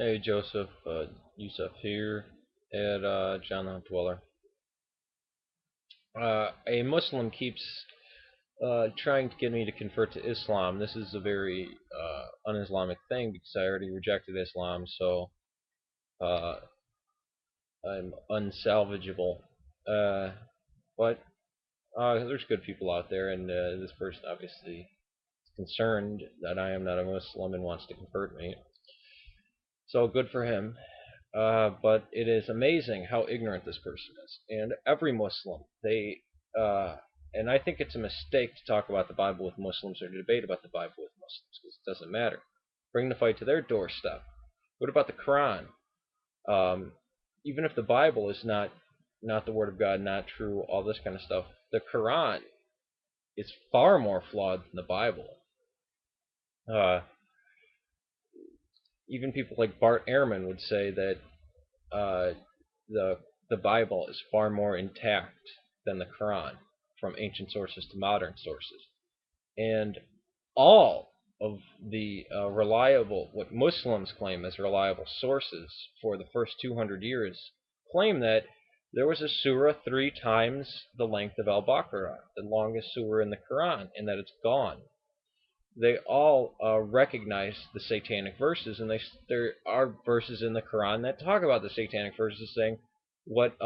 Hey Joseph, Yusuf here at JohnTheHutDweller. A Muslim keeps trying to get me to convert to Islam. This is a very un-Islamic thing because I already rejected Islam, so uh, I'm unsalvageable. Uh, but there's good people out there, and this person obviously is concerned that I am not a Muslim and wants to convert me. So good for him. But it is amazing how ignorant this person is. And every Muslim, uh, and I think it's a mistake to talk about the Bible with Muslims or to debate about the Bible with Muslims because it doesn't matter. Bring the fight to their doorstep. What about the Quran? Um, Even if the Bible is not the Word of God, not true, all this kind of stuff, the Quran is far more flawed than the Bible. Uh, Even people like Bart Ehrman would say that uh, the the Bible is far more intact than the Quran, from ancient sources to modern sources, and all of the reliable, what Muslims claim as reliable sources for the first 200 years, claim that there was a surah 3 times the length of Al-Baqarah, the longest surah in the Quran, and that it's gone. They all recognize the satanic verses, and there are verses in the Quran that talk about the satanic verses, saying what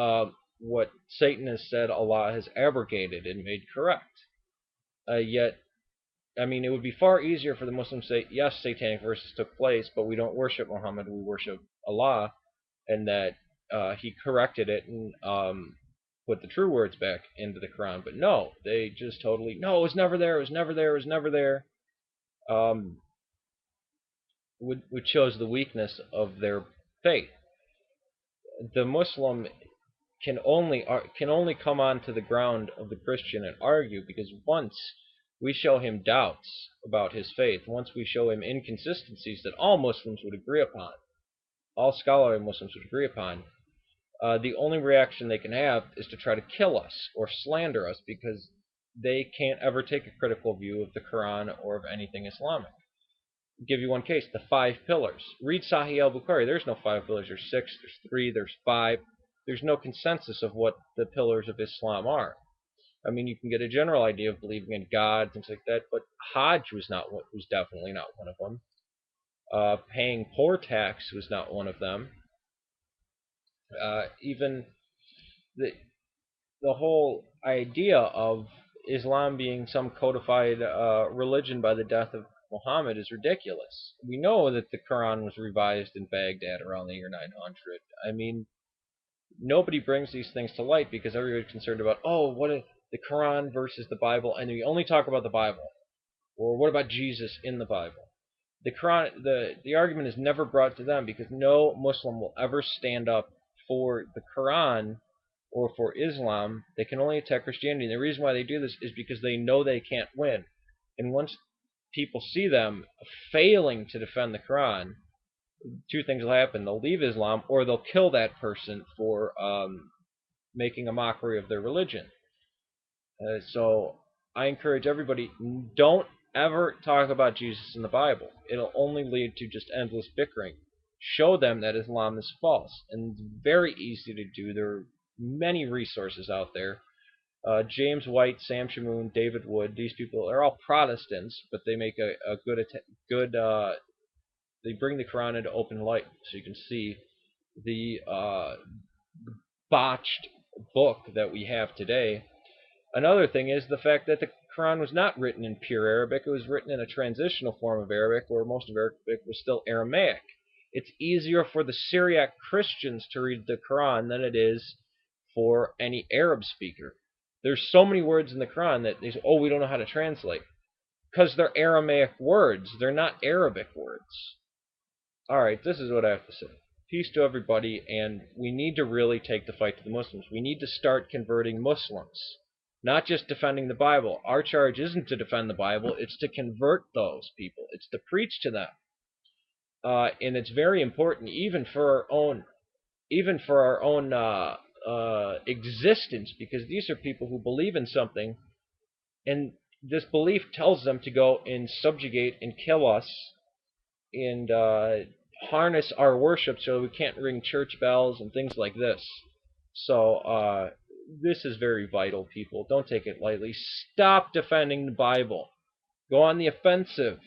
Satan has said, Allah has abrogated and made correct. Yet, I mean, it would be far easier for the Muslims to say, yes, satanic verses took place, but we don't worship Muhammad, we worship Allah, and that he corrected it and put the true words back into the Quran. But no, they just totally, no, it was never there, it was never there, it was never there. Um, which shows the weakness of their faith. The Muslim can only come onto the ground of the Christian and argue because once we show him doubts about his faith, once we show him inconsistencies that all Muslims would agree upon, all scholarly Muslims would agree upon, the only reaction they can have is to try to kill us or slander us because they can't ever take a critical view of the Quran or of anything Islamic. Give you one case, the 5 pillars. Read Sahih al-Bukhari. There's no 5 pillars. There's 6, there's 3, there's 5. There's no consensus of what the pillars of Islam are. I mean, you can get a general idea of believing in God, things like that, but Hajj was definitely not one of them. Paying poor tax was not one of them. Even the whole idea of Islam being some codified religion by the death of Muhammad is ridiculous. We know that the Quran was revised in Baghdad around the year 900. I mean, nobody brings these things to light because everybody's concerned about, oh, what is the Quran versus the Bible, and we only talk about the Bible. Or what about Jesus in the Bible? The Quran, the argument is never brought to them because no Muslim will ever stand up for the Quran or for Islam. They can only attack Christianity. And the reason why they do this is because they know they can't win. And once people see them failing to defend the Quran, two things will happen. They'll leave Islam or they'll kill that person for making a mockery of their religion. So I encourage everybody, don't ever talk about Jesus in the Bible. It'll only lead to just endless bickering. Show them that Islam is false. And it's very easy to do. There are many resources out there. James White, Sam Shamoon, David Wood, these people are all Protestants, but they make a good they bring the Quran into open light so you can see the botched book that we have today. Another thing is the fact that the Quran was not written in pure Arabic. It was written in a transitional form of Arabic where most of Arabic was still Aramaic. It's easier for the Syriac Christians to read the Quran than it is for any Arab speaker. There's so many words in the Quran that they say, oh, we don't know how to translate. Because they're Aramaic words. They're not Arabic words. Alright, this is what I have to say. Peace to everybody, and we need to really take the fight to the Muslims. We need to start converting Muslims. Not just defending the Bible. Our charge isn't to defend the Bible, it's to convert those people. It's to preach to them. And it's very important, even for our own existence, because these are people who believe in something, and this belief tells them to go and subjugate and kill us, and harness our worship so we can't ring church bells and things like this. So this is very vital, people. Don't take it lightly. Stop defending the Bible. Go on the offensive.